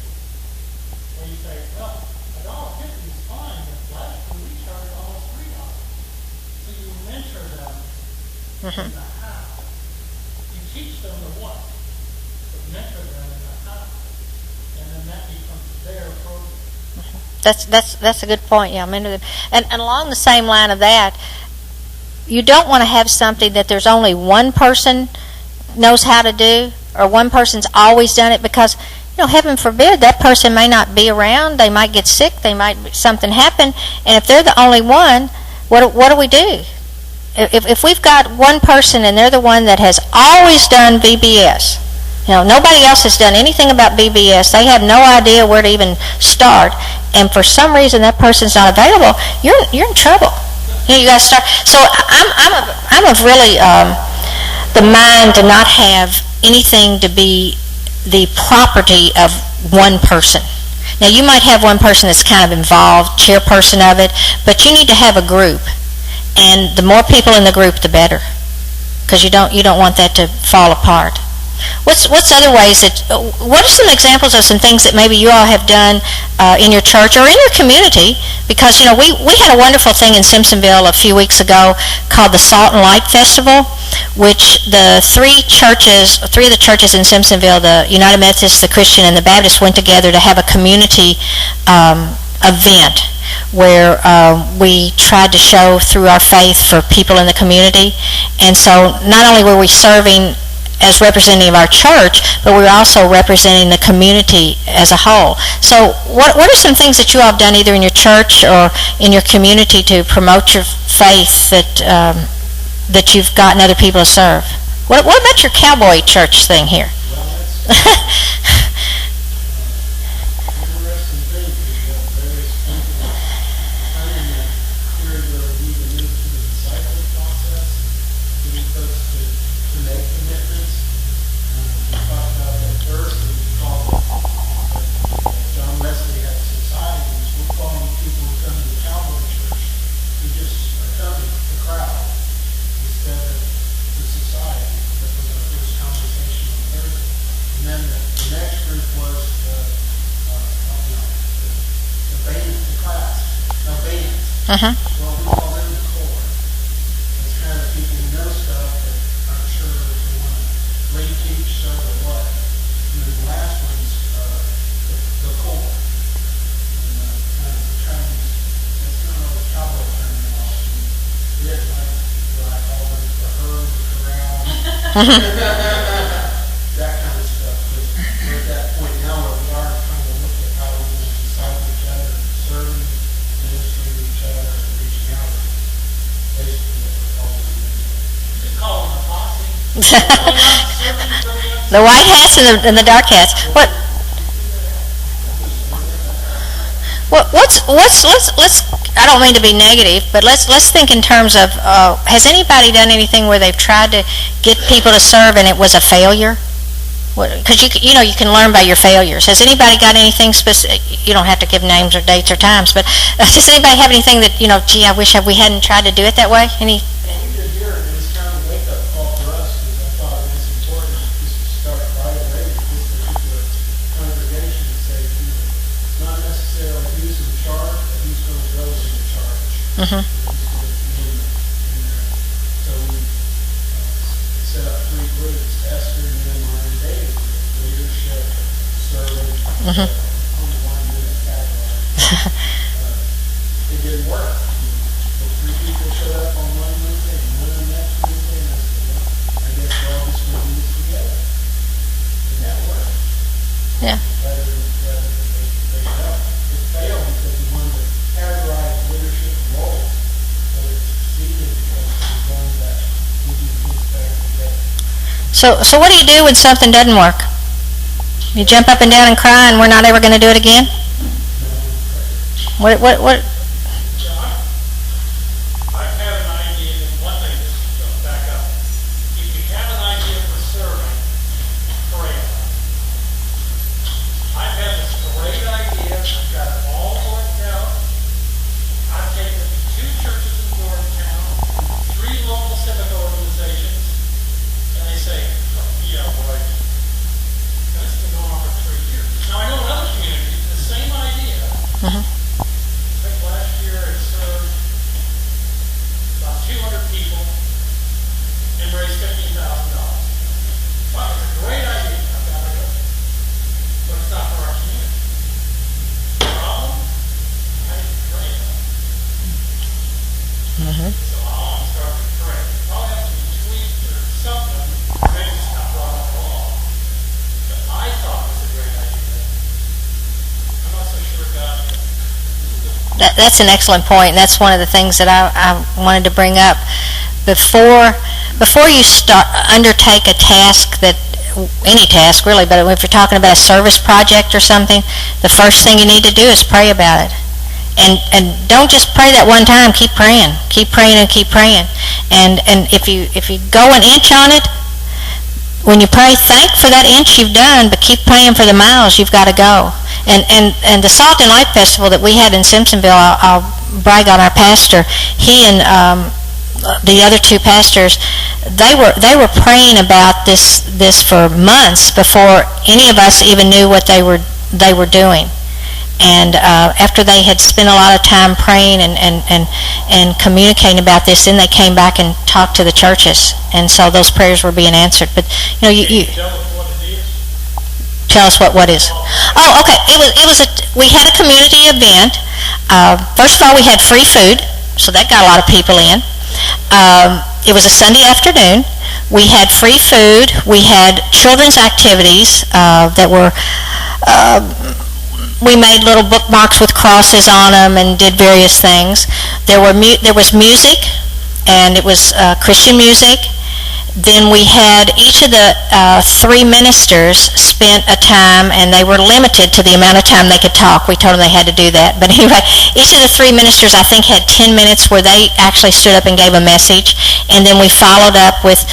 Or you say, well, $1.50 is fine, but last year we charged almost $3. So you mentor them in the how. You teach them the what, but mentor them in the how. And then that becomes their program. That's a good point. Yeah, and along the same line of that, you don't want to have something that there's only one person knows how to do, or one person's always done it, because heaven forbid that person may not be around. They might get sick. Something happen, and if they're the only one, what do we do? If we've got one person and they're the one that has always done VBS, nobody else has done anything about VBS. They have no idea where to even start, and for some reason that person's not available. You're in trouble. You got to start. So I'm of really the mind to not have anything to be the property of one person. Now, you might have one person that's kind of involved, chairperson of it, but you need to have a group. And the more people in the group, the better, because you don't want that to fall apart. What's other ways what are some examples of some things that maybe you all have done in your church or in your community? Because, we had a wonderful thing in Simpsonville a few weeks ago called the Salt and Light Festival, which the three of the churches in Simpsonville, the United Methodist, the Christian, and the Baptist, went together to have a community event where we tried to show through our faith for people in the community. And so not only were we serving as representative of our church, but we're also representing the community as a whole. So what are some things that you all have done either in your church or in your community to promote your faith that you've gotten other people to serve? What about your cowboy church thing here? Well, we call them the core. It's kind of people who know stuff that aren't sure if they want to lay teach, serve, or what. And then the last one's the core. And kind of the training, it's not really cowboy training often. It like what I call them the herd, the corral, that kind of stuff. But we're at that point now where we are trying to look at how we can disciple each other, serving, ministering to each other, and reaching out. Basically, what we're called to do. Just call them a posse. The white hats and the dark hats. Let's I don't mean to be negative, but let's think in terms of has anybody done anything where they've tried to get people to serve and it was a failure? Because you can learn by your failures. Has anybody got anything specific? You don't have to give names or dates or times, but does anybody have anything that gee, I wish we hadn't tried to do it that way? Any? And we did here, and it's kind of a wake-up call for us, because I thought it was important just to start right away with this particular congregation and say, not necessarily who's in charge, but who's going to go in charge. Mm-hmm. Who's going to be in there. So we set up 3 groups, Esther and Nehemiah and David, with leadership, serving, Mm-hmm. on the 1 minute tagline. It didn't work. The 3 people showed up on one Wednesday and one on the next Wednesday, and I said, well, I guess we're all just going to do this together. And that worked. Yeah. Rather than they failed. It failed because we wanted to categorize leadership roles, but it succeeded because we learned that we do things better together. So what do you do when something doesn't work? You jump up and down and cry and we're not ever going to do it again? What? I have an idea, and one thing, just to back up. If you have an idea for serving, pray about it. I've had this great idea, I've got it all worked out. I've taken it to 2 churches in Georgetown, 3 local civic organizations, and they say, yeah, boy, that's been going on for 3 years. Now, I know in other communities, the same idea. Mm-hmm. I think last year it served about 200 people and raised $15,000. Wow, it's a great idea. I've got to go. But it's not for our community. Problem? I didn't pray about it. Mm-hmm. So I'll start to pray. I'll have to be tweaked or something, or maybe it's not brought up at all. But I thought it was a great idea. I'm not so sure God did. That's an excellent point. That's one of the things that I wanted to bring up. Before you undertake a task, any task really, but if you're talking about a service project or something, the first thing you need to do is pray about it. And don't just pray that one time. Keep praying. Keep praying and keep praying. And if you go an inch on it, when you pray, thank for that inch you've done, but keep praying for the miles you've got to go. And the Salt and Light Festival that we had in Simpsonville, I'll brag on our pastor. He and the other two pastors, they were praying about this for months before any of us even knew what they were doing. And after they had spent a lot of time praying and communicating about this, then they came back and talked to the churches, and so those prayers were being answered. But you Tell us what it is. tell us what is. Oh, okay. We had a community event. First of all, we had free food, so that got a lot of people in. It was a Sunday afternoon. We had free food. We had children's activities that were. We made little bookmarks with crosses on them and did various things. There was music, and it was Christian music. Then we had each of the three ministers spent a time, and they were limited to the amount of time they could talk. We told them they had to do that. But anyway, each of the three ministers, I think, had 10 minutes where they actually stood up and gave a message, and then we followed up with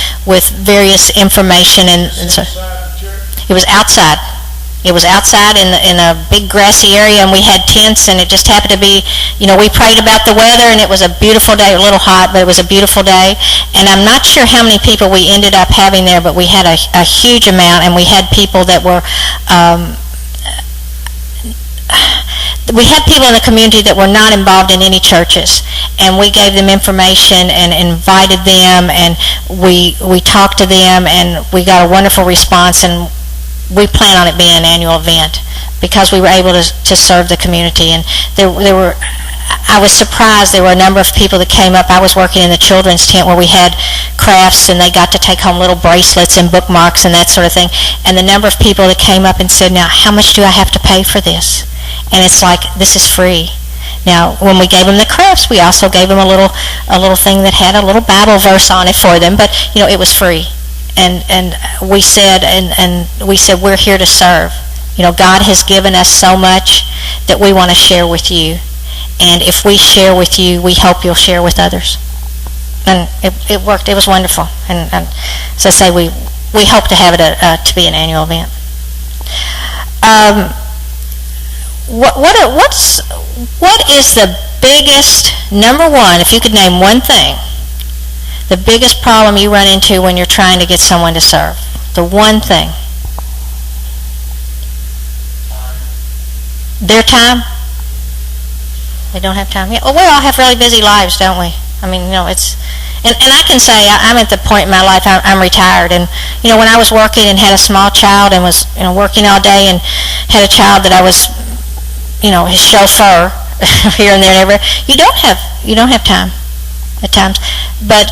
various information. And so Inside the church. it was outside. It was outside in a big grassy area, and we had tents, and it just happened to be, we prayed about the weather, and it was a beautiful day, a little hot, but it was a beautiful day. And I'm not sure how many people we ended up having there, but we had a huge amount, and we had people that were, we had people in the community that were not involved in any churches, and we gave them information and invited them, and we talked to them, and we got a wonderful response, and we plan on it being an annual event because we were able to serve the community. And I was surprised there were a number of people that came up. I was working in the children's tent where we had crafts, and they got to take home little bracelets and bookmarks and that sort of thing. And the number of people that came up and said, "Now, how much do I have to pay for this?" And it's like, this is free. Now, when we gave them the crafts, we also gave them a little thing that had a little Bible verse on it for them, but it was free. And we said, we're here to serve. God has given us so much that we want to share with you. And if we share with you, we hope you'll share with others. And it worked. It was wonderful. And as I say, we hope to have it to be an annual event. What is the biggest, number one, if you could name one thing, the biggest problem you run into when you're trying to get someone to serve? The one thing. Their time? They don't have time. Yeah, well, we all have really busy lives, don't we? I mean, it's... And I can say I'm at the point in my life I'm retired. And, when I was working and had a small child and was, working all day and had a child that I was, his chauffeur here and there and everywhere, you don't have time at times. But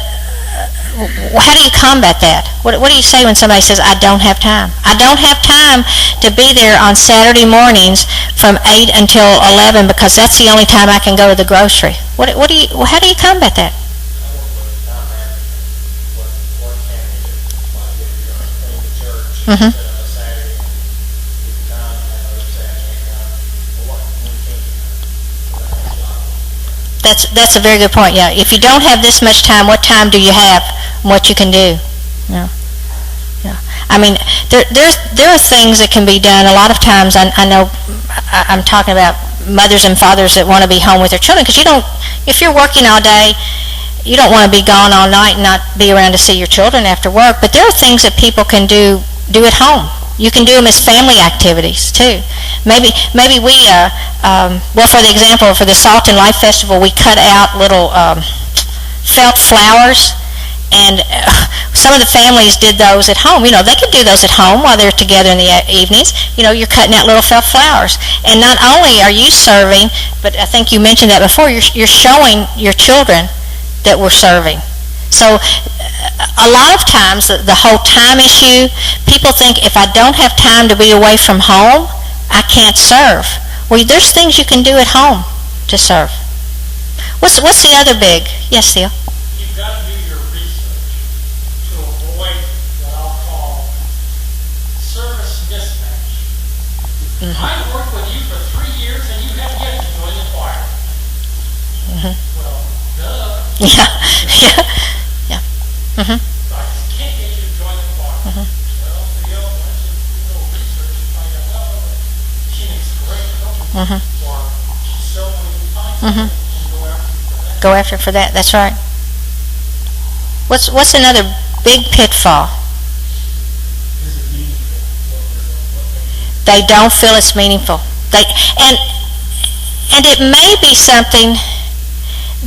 how do you combat that? What do you say when somebody says, "I don't have time"? I don't have time to be there on Saturday mornings from 8 until 11 because that's the only time I can go to the grocery. How do you combat that? Mm-hmm. That's a very good point. Yeah, if you don't have this much time, what time do you have? And what you can do? Yeah. I mean, there are things that can be done. A lot of times, I know I'm talking about mothers and fathers that want to be home with their children because if you're working all day, you don't want to be gone all night and not be around to see your children after work. But there are things that people can do at home. You can do them as family activities too. Maybe we for the example, for the Salt and Life Festival, we cut out little felt flowers, and some of the families did those at home. They could do those at home while they're together in the evenings. You're cutting out little felt flowers, and not only are you serving, but I think you mentioned that before. You're showing your children that we're serving. So a lot of times the whole time issue, people think if I don't have time to be away from home, I can't serve. Well, there's things you can do at home to serve. What's the other big? Yes, Theo? You've got to do your research to avoid what I'll call service mismatch. I've worked with you for 3 years and you have yet to join the choir. Mm-hmm. Well, duh. Yeah. Mm-hmm. I just can't get you to join the choir. Mm-hmm. Well, so you know, once you do a little research, you find out, well, she makes great coaching. Mm-hmm. Or she's so many times Mm-hmm. and go after you for that. Go after it for that. That's right. What's another big pitfall? Is it meaningful? They don't feel it's meaningful. And it may be something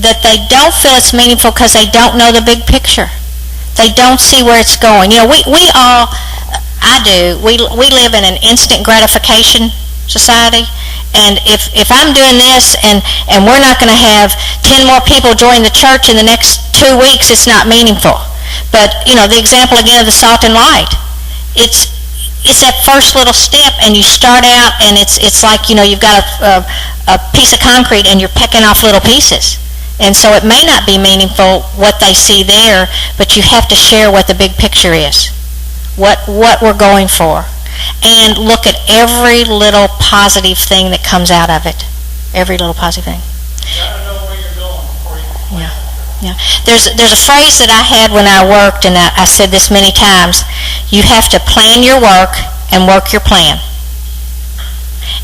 that they don't feel it's meaningful because they don't know the big picture. They don't see where it's going. You know, we all, I do, we live in an instant gratification society. And if I'm doing this and we're not going to have 10 more people join the church in the next 2 weeks, it's not meaningful. But, you know, the example again of the salt and light. It's that first little step, and you start out, and it's like, you know, you've got a piece of concrete, and you're pecking off little pieces. And so it may not be meaningful what they see there, but you have to share what the big picture is, what we're going for, and look at every little positive thing that comes out of it, every little positive thing. You gotta know where you're going before you can plan. Yeah. There's a phrase that I had when I worked, and I said this many times. You have to plan your work and work your plan.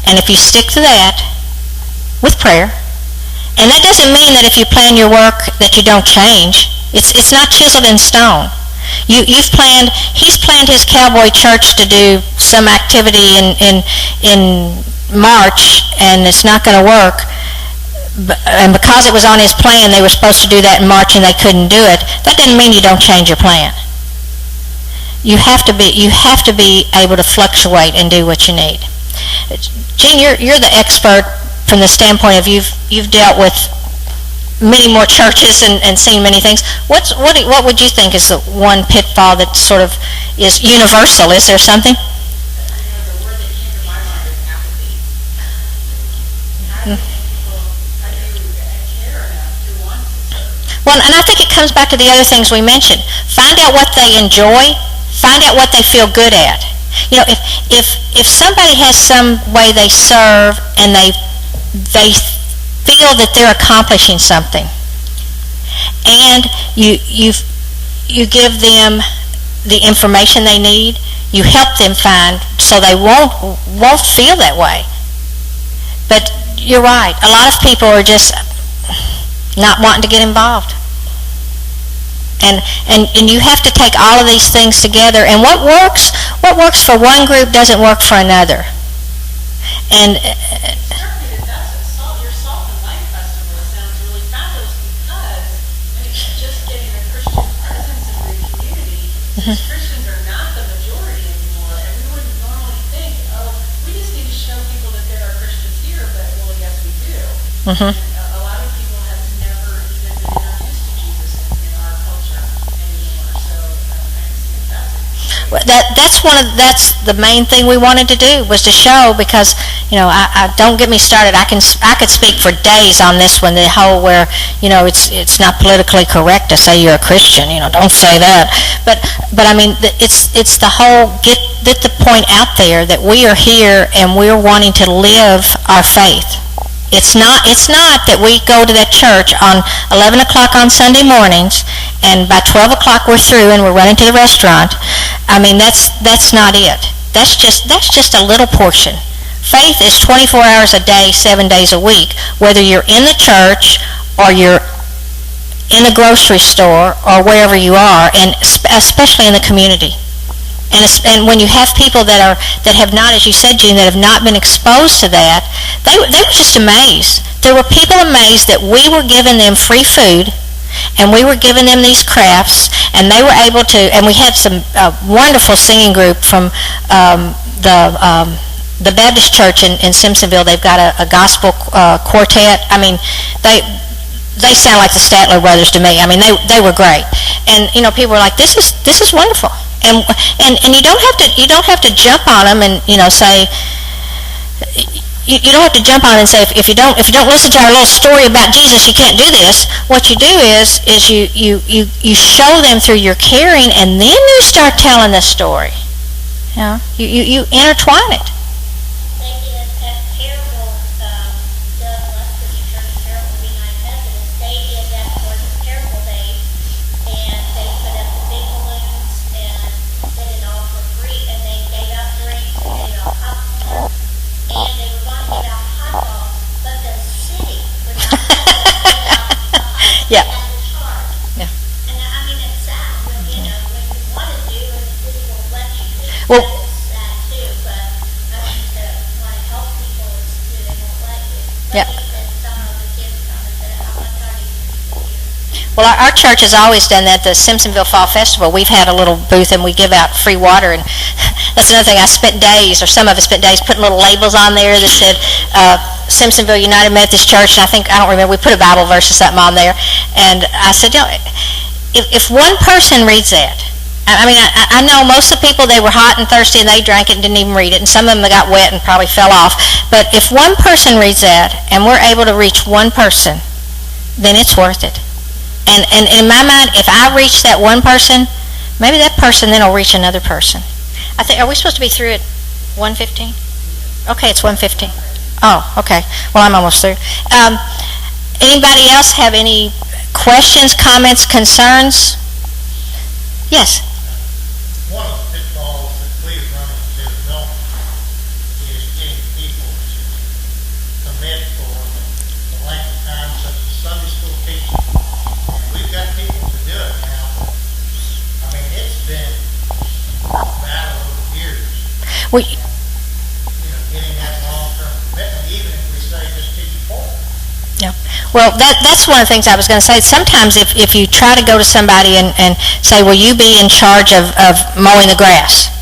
And if you stick to that with prayer, and that doesn't mean that if you plan your work that you don't change. It's not chiseled in stone. He's planned his cowboy church to do some activity in March, and it's not going to work. And because it was on his plan, they were supposed to do that in March and they couldn't do it. That doesn't mean you don't change your plan. You have to be able to fluctuate and do what you need. Gene, you're the expert from the standpoint of you've dealt with many more churches and seen many things. What would you think is the one pitfall that sort of is universal? Is there something? The word that came to my mind is apathy. How do you care enough to want to serve? Well, and I think it comes back to the other things we mentioned. Find out what they enjoy. Find out what they feel good at. You know, if somebody has some way they serve and they feel that they're accomplishing something, and you give them the information they need, you help them find so they won't feel that way. But you're right. A lot of people are just not wanting to get involved. And you have to take all of these things together, and what works for one group doesn't work for another. And Certainly it doesn't. Your Salt and Light Festival sounds really fabulous because it's just getting a Christian presence in the community. Since Christians are not the majority anymore, and we would normally think, oh, we just need to show people that there are Christians here, but well, yes, we do. Mhm. A lot of people have never even been introduced to Jesus in our culture anymore. So I think that's the main thing we wanted to do, was to show, because, you know, I don't get me started. I could speak for days on this one, the whole where, you know, it's not politically correct to say you're a Christian. You know, don't say that. But I mean, it's the whole get the point out there that we are here and we're wanting to live our faith. It's not that we go to that church on 11 o'clock on Sunday mornings, and by 12 o'clock we're through and we're running to the restaurant. I mean, that's not it. That's just a little portion. Faith is 24 hours a day, 7 days a week, whether you're in the church or you're in a grocery store or wherever you are, and especially in the community. And when you have people that have not, as you said, Gene, that have not been exposed to that, they were just amazed. There were people amazed that we were giving them free food, and we were giving them these crafts, and they were able to. And we had some wonderful singing group from the Baptist Church in Simpsonville. They've got a gospel quartet. I mean, they sound like the Statler Brothers to me. I mean, they were great. And you know, people were like, "This is wonderful." And you don't have to jump on them and, you know, say, you don't have to jump on and say, if you don't listen to our little story about Jesus, you can't do this. What you do is you show them through your caring, and then you start telling the story. You know, you intertwine it. Like in that parable, the Westminster Church parable behind Methodist, they did that for the parable days, and they put up the big balloons and did it all for free, and they gave out drinks, they gave out popcorn, and they were going to give out hot dogs, but the city was not going to give out the hot dogs. Yeah. They had to charge. Yeah. And I mean, it Well, our church has always done that. The Simpsonville Fall Festival, we've had a little booth and we give out free water, and that's another thing. I spent days, or some of us spent days, putting little labels on there that said Simpsonville United Methodist Church, and I don't remember, we put a Bible verse or something on there, and I said, if one person reads that, I mean, I know most of the people, they were hot and thirsty and they drank it and didn't even read it, and some of them got wet and probably fell off, but if one person reads that and we're able to reach one person, then it's worth it. And in my mind, if I reach that one person, maybe that person then will reach another person. I think, are we supposed to be through at 1:15? Okay, it's 1:15. Oh, okay. Well, I'm almost through. Anybody else have any questions, comments, concerns? Yes? One of the pitfalls that we run into in Milton is getting people to commit for the length of time, such as Sunday school teaching. And we've got people to do it now, but, I mean, it's been a battle over years. We, Getting that long-term commitment, even if we say just teach it for them. Yeah. Well, that's one of the things I was going to say. Sometimes if you try to go to somebody and say, will you be in charge of mowing the grass?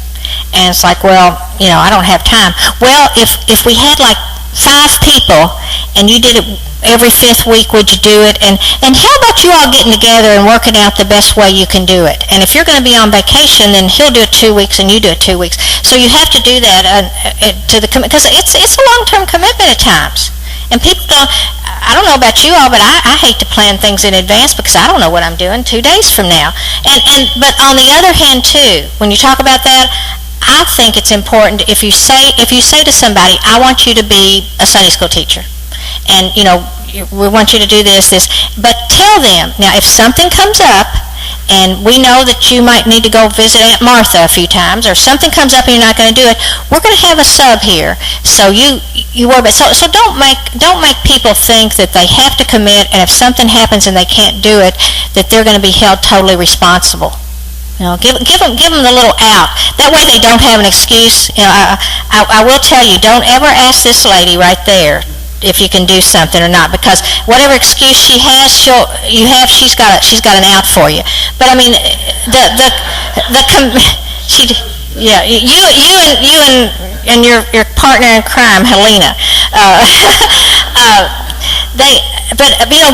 And it's like, well, I don't have time. Well, if we had like 5 people and you did it every 5th week, would you do it? And how about you all getting together and working out the best way you can do it? And if you're going to be on vacation, then he'll do it 2 weeks and you do it 2 weeks. So you have to do that because it's a long-term commitment at times. And people don't, I don't know about you all, but I hate to plan things in advance because I don't know what I'm doing 2 days from now. But on the other hand, too, when you talk about that, I think it's important if you say to somebody, I want you to be a Sunday school teacher, and we want you to do this, but tell them, now if something comes up, and we know that you might need to go visit Aunt Martha a few times, or something comes up and you're not going to do it, we're going to have a sub here. So you worry about it. So don't make people think that they have to commit, and if something happens and they can't do it, that they're going to be held totally responsible. Give them the little out. That way they don't have an excuse. I will tell you, don't ever ask this lady right there if you can do something or not, because whatever excuse she has, she's got an out for you. But I mean, you and your partner in crime, Helena,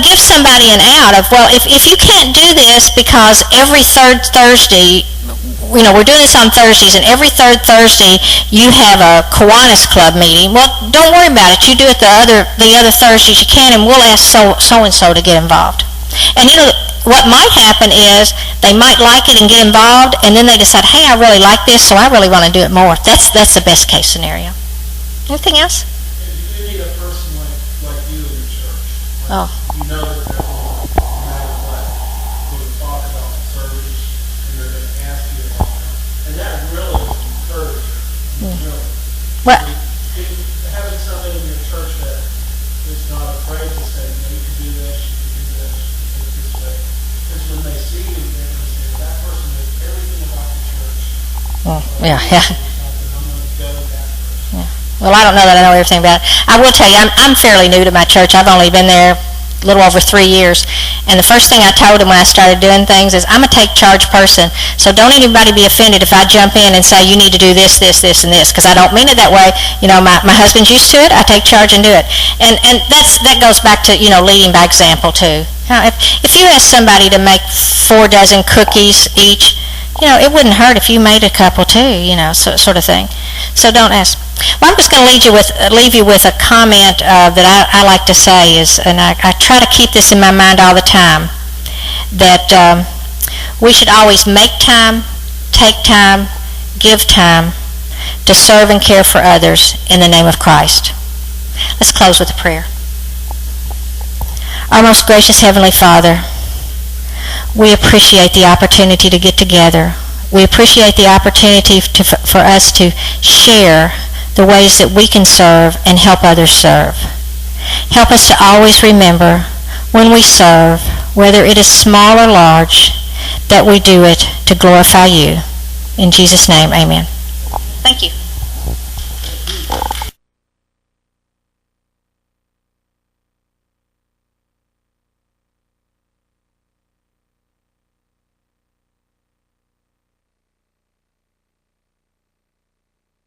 give somebody an out of, well, if you can't do this because every 3rd Thursday, we're doing this on Thursdays, and every 3rd Thursday you have a Kiwanis Club meeting. Well, don't worry about it. You do it the other Thursdays you can, and we'll ask so-and-so to get involved. And what might happen is they might like it and get involved, and then they decide, hey, I really like this, so I really want to do it more. That's the best case scenario. Anything else? You need a person like you in your church. Oh. You know that they're all, no matter what, going to talk about service, and they're going to ask you about them. And that really is encouraging. Really. Well, Having somebody in your church that is not afraid to say, you can do this, you can do this, you can do this. Because when they see you, they're going to say, that person knows everything about the church. yeah. I'm going to go with that person. Well, I don't know that I know everything about it. I will tell you, I'm fairly new to my church. I've only been there a little over 3 years. And the first thing I told him when I started doing things is, I'm a take charge person. So don't anybody be offended if I jump in and say, you need to do this, this, this, and this. Because I don't mean it that way. My husband's used to it. I take charge and do it. And that goes back to, leading by example, too. If you ask somebody to make 4 dozen cookies each, it wouldn't hurt if you made a couple, too, sort of thing. So don't ask. Well, I'm just going to leave you with a comment that I like to say is, and I try to keep this in my mind all the time, that we should always make time, take time, give time to serve and care for others in the name of Christ. Let's close with a prayer. Our most gracious Heavenly Father, we appreciate the opportunity to get together. We appreciate the opportunity for us to share the ways that we can serve and help others serve. Help us to always remember when we serve, whether it is small or large, that we do it to glorify you. In Jesus' name, amen. Thank you.